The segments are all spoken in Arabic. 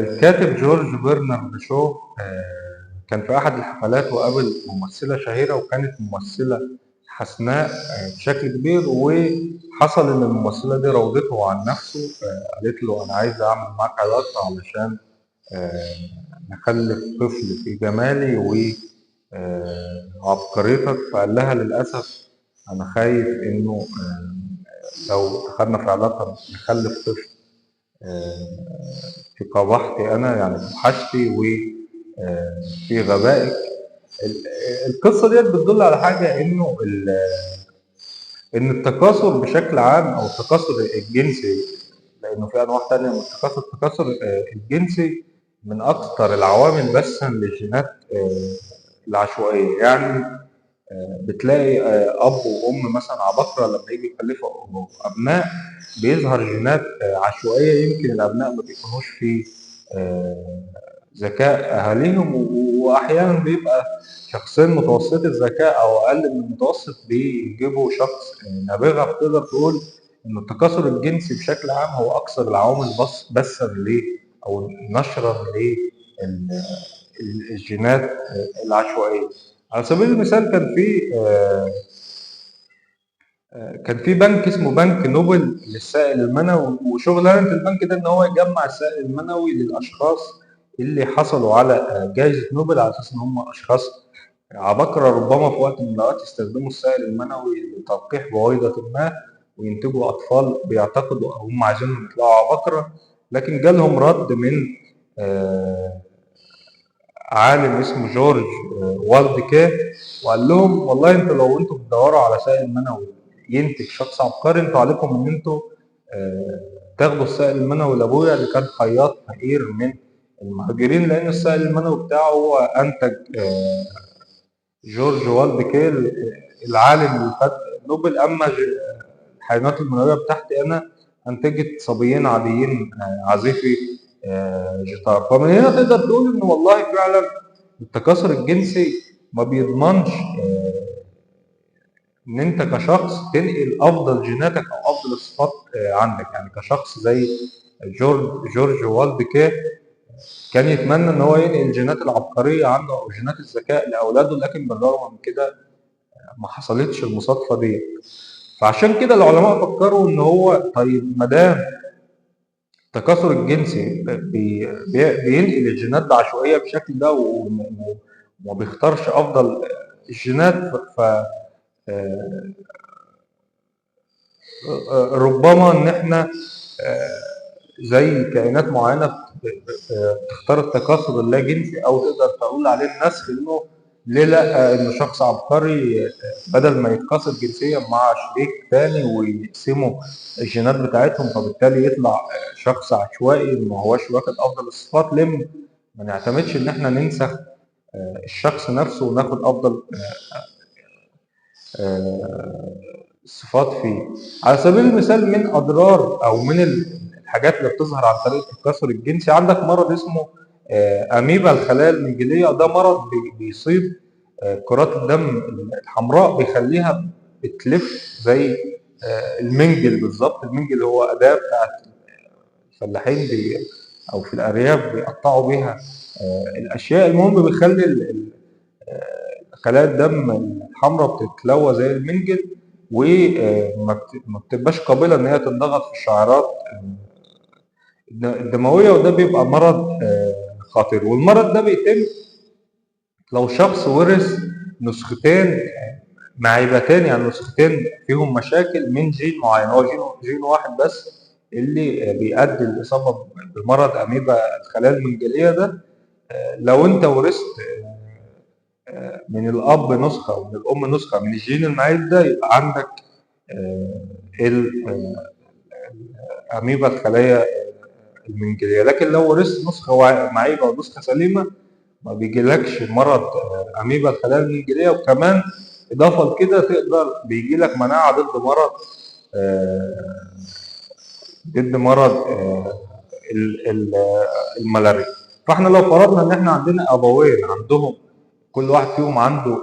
الكاتب جورج برنارد شو كان في أحد الحفلات وقابل ممثلة شهيرة، وكانت ممثلة حسناء بشكل كبير. وحصل إن الممثلة دي راودته عن نفسه، قالت له أنا عايزة أعمل معاك علاقة علشان آه، نخلف طفل في جمالي وعبقريتك. فقال لها للأسف أنا خايف إنه لو دخلنا في علاقة نخلف طفل في قبحتي أنا، يعني في وحشتي وفي غبائك. القصة ديت بتدل على حاجة، إن التكاثر بشكل عام أو التكاثر الجنسي، لأنه في أنواع تانية من التكاثر الجنسي من أكثر العوامل بثا للجينات العشوائية. يعني بتلاقي أب وأم مثلا عباقرة لما يجي يخلفوا أبناء بيظهر جينات عشوائية، يمكن الأبناء ما بيكونوش في ذكاء أهاليهم، وأحيانا بيبقى شخصين متوسطي الذكاء أو أقل من المتوسط بيجيبوا شخص نابغة. فتقدر تقول إن التكاثر الجنسي بشكل عام هو أكثر العوامل بثا أو نشرا للجينات العشوائية. على سبيل المثال كان في بنك اسمه بنك نوبل للسائل المنوي، وشغلانة البنك ده إن هو يجمع السائل المنوي للأشخاص اللي حصلوا على جائزة نوبل على أساس إن هم أشخاص عباقرة، ربما في وقت من الأوقات يستخدموا السائل المنوي لتلقيح بويضة ما وينتجوا أطفال بيعتقدوا أو هم عايزينهم يطلعوا عباقرة. لكن جالهم رد من عالم اسمه جورج والدكاه، وقال لهم والله انتوا لو انتوا بتدوروا على سائل منوي ينتج شخص عبقري، انتوا عليكم ان انتوا تاخدوا السائل المنوي لابويا اللي كان خياط فقير من المهاجرين، لان السائل المنوي بتاعه هو انتج جورج والدكاه العالم اللي خد نوبل. اما الحيوانات المنويه بتاعتي انا انتجت صبيين عاديين عازفي جيتار. فمن هنا تقدر تقول ان والله فعلا التكاثر الجنسي ما بيضمنش ان انت كشخص تنقل افضل جيناتك او افضل الصفات عندك. يعني كشخص زي جورج والدكاه كان يتمنى ان هو ينقل الجينات العبقريه عنده او جينات الذكاء لاولاده، لكن بالرغم من كده ما حصلتش المصادفه دي. فعشان كده العلماء فكروا ان هو طيب ما دام التكاثر الجنسي بينقل الجينات بعشوائيه بالشكل ده وما بيختارش افضل الجينات، ف ربما ان احنا زي كائنات معينه بتختار التكاثر اللا جنسي، او تقدر تقول عليه النسخ، انه ليه لا انه شخص عبقري بدل ما يتكاثر جنسيا مع شريك تاني ويقسموا الجينات بتاعتهم، فبالتالي يطلع شخص عشوائي ما هوش واخد افضل الصفات. ليه ما نعتمدش ان احنا ننسخ الشخص نفسه وناخد افضل الصفات فيه. على سبيل المثال من اضرار او من الحاجات اللي بتظهر عن طريق التكاثر الجنسي، عندك مرض اسمه اميبا الخلايا المنجليه. ده مرض بيصيب كرات الدم الحمراء، بيخليها بتلف زي المنجل بالظبط. المنجل هو اداه بتاعت الفلاحين او في الارياف بيقطعوا بيها الاشياء. المهم بيخلي خلايا الدم الحمراء بتتلوى زي المنجل، وما بتبقاش قابله ان هي تنضغط في الشعيرات الدمويه، وده بيبقى مرض خطير. والمرض ده بيتم لو شخص ورث نسختين معيبتين، يعني نسختين فيهم مشاكل من جين معين. هو جين واحد بس اللي بيؤدي الاصابه بمرض اميبا الخلايا المنجليه ده. لو انت ورثت من الاب نسخه ومن الام نسخه من الجين المعيب ده، يبقى عندك اميبا الخلايا المنجليه. لكن لو ورثت نسخه معيبه ونسخه سليمه ما بيجيلكش مرض اميبا الخلايا المنجليه. وكمان اضافه لكده تقدر بيجيلك مناعه ضد مرض الملاريا. فاحنا لو فرضنا ان احنا عندنا ابوين عندهم كل واحد فيهم عنده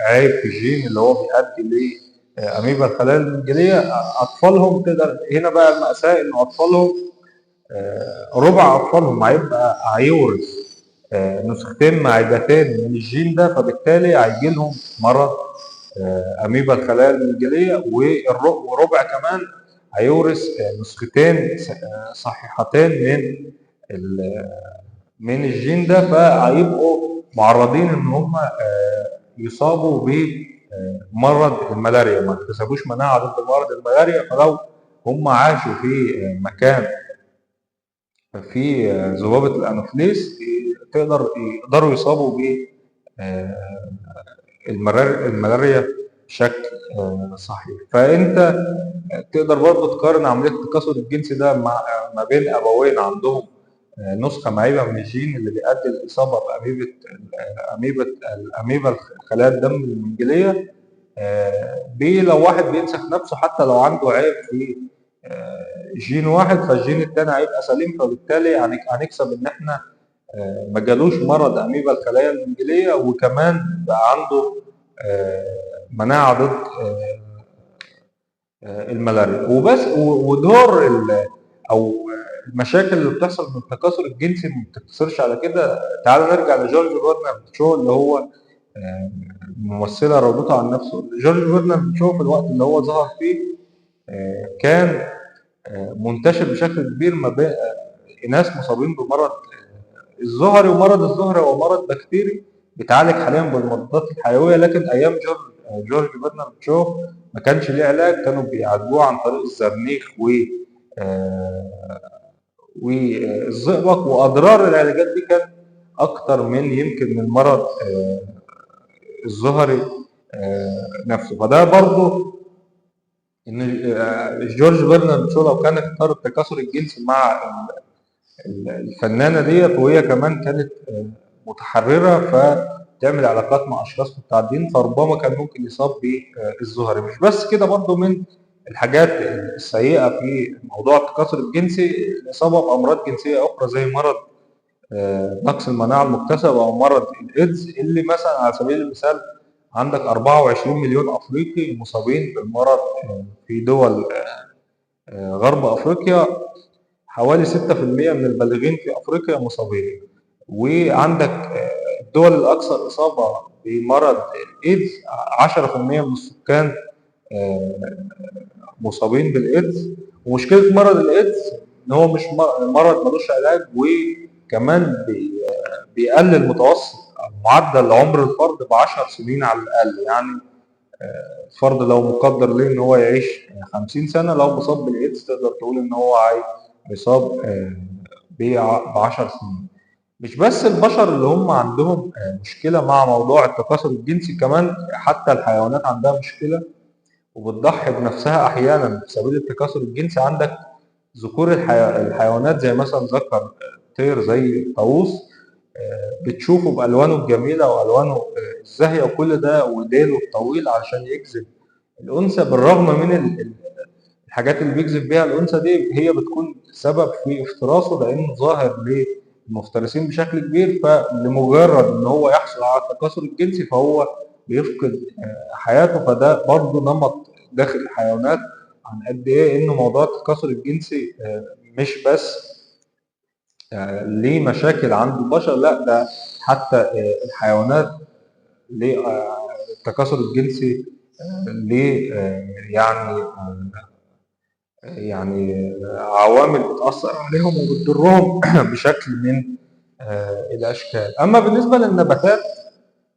عيب في الجين اللي هو بيؤدي لاميبا الخلايا المنجليه، اطفالهم تقدر هنا بقى المأساة ان اطفالهم ربع اطفالهم هيورث نسختين معدتين من الجين ده، فبالتالي هيجي لهم مرض اميبا الخلايا المنجليه، وربع كمان هيورث نسختين صحيحتين من الجين ده، فهيبقوا معرضين ان هم يصابوا بمرض الملاريا، ما اكتسبوش مناعه ضد مرض الملاريا. فلو هم عاشوا في مكان في ذبابه الانوفليس يقدروا يصابوا ب الملاريا بشكل صحيح. فانت تقدر برضه تقارن عمليه التكاثر الجنسي ده ما بين ابوين عندهم نسخه معيبه من الجين اللي بيؤدي للاصابه باميبا خلايا الدم المنجليه، لو واحد بينسخ نفسه حتى لو عنده عيب في جين واحد، فالجين الثاني هيبقى سليم، فبالتالي هنكسب ان احنا ما جالوش مرض اميبا الخلايا المنجليه، وكمان بقى عنده مناعه ضد الملاريا وبس. ودور او المشاكل اللي بتحصل من التكاثر الجنسي ما بتقتصرش على كده. تعالوا نرجع لجورج برنارد شو اللي هو ممثله راودته عن نفسه. جورج برنارد شو في الوقت اللي هو ظهر فيه كان منتشر بشكل كبير ما بين ناس مصابين بمرض الزهري، ومرض الزهري هو مرض بكتيري بيتعالج حاليا بالمضادات الحيويه، لكن ايام جورج برنارد شو ما كانش ليه علاج، كانوا بيعالجوه عن طريق الزرنيخ والزئبق، واضرار العلاجات دي كان اكتر يمكن من مرض الزهري نفسه. فده برضه ان جورج برنارد شو لو كان اختار التكاثر الجنسي مع الفنانه ديت، وهي كمان كانت متحرره فتعمل علاقات مع اشخاص متعددين، فربما كان ممكن يصاب بالزهري. مش بس كده، برضه من الحاجات السيئه في موضوع التكاثر الجنسي الاصابه بامراض جنسيه اخرى زي مرض نقص المناعه المكتسبه او مرض الايدز، اللي مثلا على سبيل المثال عندك 24 مليون افريقي مصابين بالمرض في دول غرب افريقيا، حوالي 6% من البالغين في افريقيا مصابين. وعندك الدول الاكثر اصابه بمرض الايدز 10% من السكان مصابين بالايدز. ومشكله مرض الايدز ان هو مش مرض ملوش علاج، وكمان بيقلل متوسط معدل عمر الفرد ب10 سنين على الاقل. يعني الفرد لو مقدر ليه ان هو يعيش 50 سنه، لو مصاب بالايدز تقدر تقول ان هو هيصاب ب10 سنين. مش بس البشر اللي هم عندهم مشكله مع موضوع التكاثر الجنسي، كمان حتى الحيوانات عندها مشكله وبتضحي بنفسها احيانا في سبيل التكاثر الجنسي. عندك ذكور الحيوانات زي مثلا ذكر طير زي الطاووس، بتشوفه بالوانه الجميله والوانه الزاهيه وكل ده، وديله الطويل علشان يجذب الانثى، بالرغم من الحاجات اللي بيجذب بيها الانثى دي هي بتكون سبب في افتراسه، لانه ظاهر للمفترسين بشكل كبير. فلمجرد ان هو يحصل على التكاثر الجنسي فهو بيفقد حياته. فده برضه نمط داخل الحيوانات عن قد ايه انه موضوع التكاثر الجنسي مش بس ليه مشاكل عند البشر، لا ده حتى الحيوانات ليه التكاثر الجنسي ليه يعني عوامل بتأثر عليهم وبتضرهم بشكل من الأشكال. أما بالنسبة للنباتات،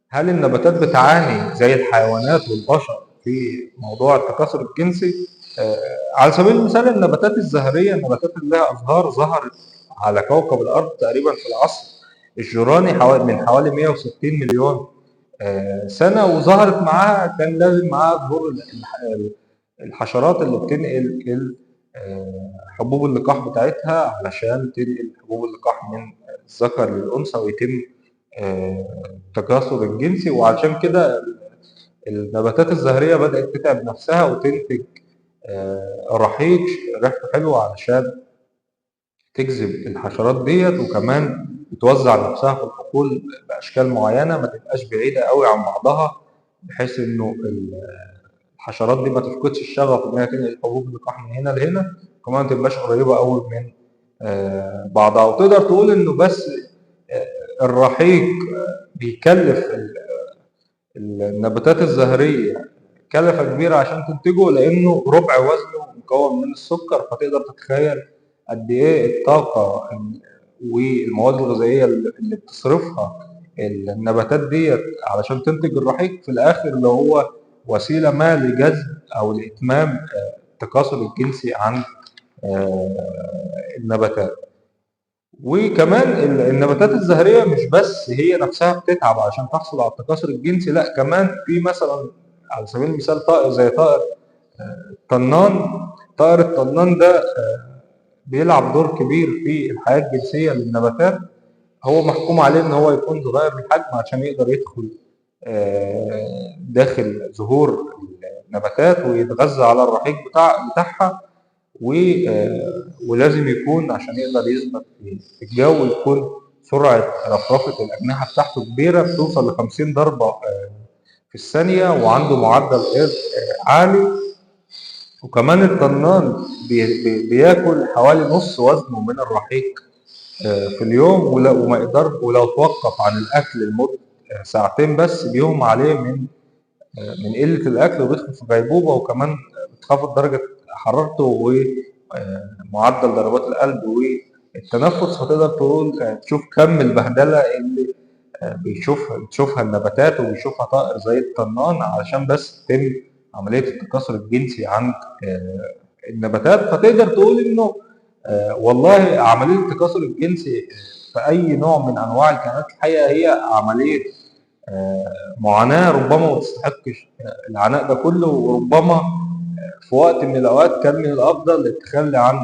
هل النباتات بتعاني زي الحيوانات والبشر في موضوع التكاثر الجنسي؟ على سبيل المثال النباتات الزهرية، النباتات اللي لها أزهار ظهرت على كوكب الأرض تقريبا في العصر الجوراني من حوالي 160 مليون سنة، وظهرت معاها كان لازم معاها ظهور الحشرات اللي بتنقل حبوب اللقاح بتاعتها علشان تنقل حبوب اللقاح من الذكر للأنثى ويتم التكاثر الجنسي. وعشان كده النباتات الزهرية بدأت تتعب نفسها وتنتج رحيق ريحته حلوة علشان تجذب الحشرات ديت، وكمان بتوزع نفسها في الحقول بأشكال معينة ما تبقاش بعيدة قوي عن بعضها، بحيث إنه الحشرات دي ما تفقدش الشغف إن هي تنقل حبوب اللقاح من هنا لهنا، وكمان ما تبقاش قريبة قوي من بعضها. وتقدر تقول إنه بس الرحيق بيكلف النباتات الزهرية كلفة كبيرة عشان تنتجه، لأنه ربع وزنه مكون من السكر. فتقدر تتخيل قد إيه الطاقة والمواد الغذائية اللي بتصرفها النباتات ديت علشان تنتج الرحيق في الآخر، اللي هو وسيلة ما لجذب أو لإتمام التكاثر الجنسي عند النباتات. وكمان النباتات الزهرية مش بس هي نفسها بتتعب عشان تحصل على التكاثر الجنسي، لا كمان في مثلا على سبيل المثال طائر زي طائر الطنان. طائر الطنان ده بيلعب دور كبير في الحياة الجنسية للنباتات. هو محكوم عليه ان هو يكون صغير الحجم عشان يقدر يدخل داخل زهور النباتات ويتغذى على الرحيق بتاعها. ولازم يكون عشان يقدر يثبت في الجو يكون سرعة رفرفة الأجنحة بتاعته كبيرة، بتوصل ل50 ضربة في الثانية، وعنده معدل قياس عالي. وكمان الطنان بياكل حوالي نص وزنه من الرحيق في اليوم، وما يقدر، ولو توقف عن الأكل لمدة ساعتين بس بيغمى عليه من قلة الأكل وبيدخل في غيبوبة. وكمان بتخفض درجة حرارته ومعدل ضربات القلب والتنفس. فتقدر تقول تشوف كم البهدلة اللي بتشوفها النباتات وبيشوفها طائر زي الطنان علشان بس تتم عملية التكاثر الجنسي عند النباتات. فتقدر تقول إنه والله عملية التكاثر الجنسي في أي نوع من أنواع الكائنات الحية هي عملية معاناة ربما ما تستحقش العناء ده كله. وربما في وقت من الأوقات كان من الأفضل التخلي عن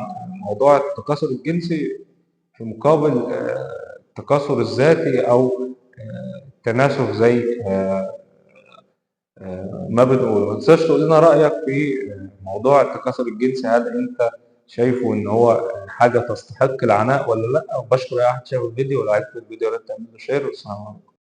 موضوع التكاثر الجنسي في مقابل التكاثر الذاتي أو التناسخ زي ما بنقول. ما تنساش تقول لنا رأيك في موضوع التكاثر الجنسي، هل أنت شايفه إن هو حاجة تستحق العناء ولا لأ؟ وبشكر أي واحد شاف الفيديو، ولو عجبك الفيديو لا تعمل له شير. والسلام عليكم.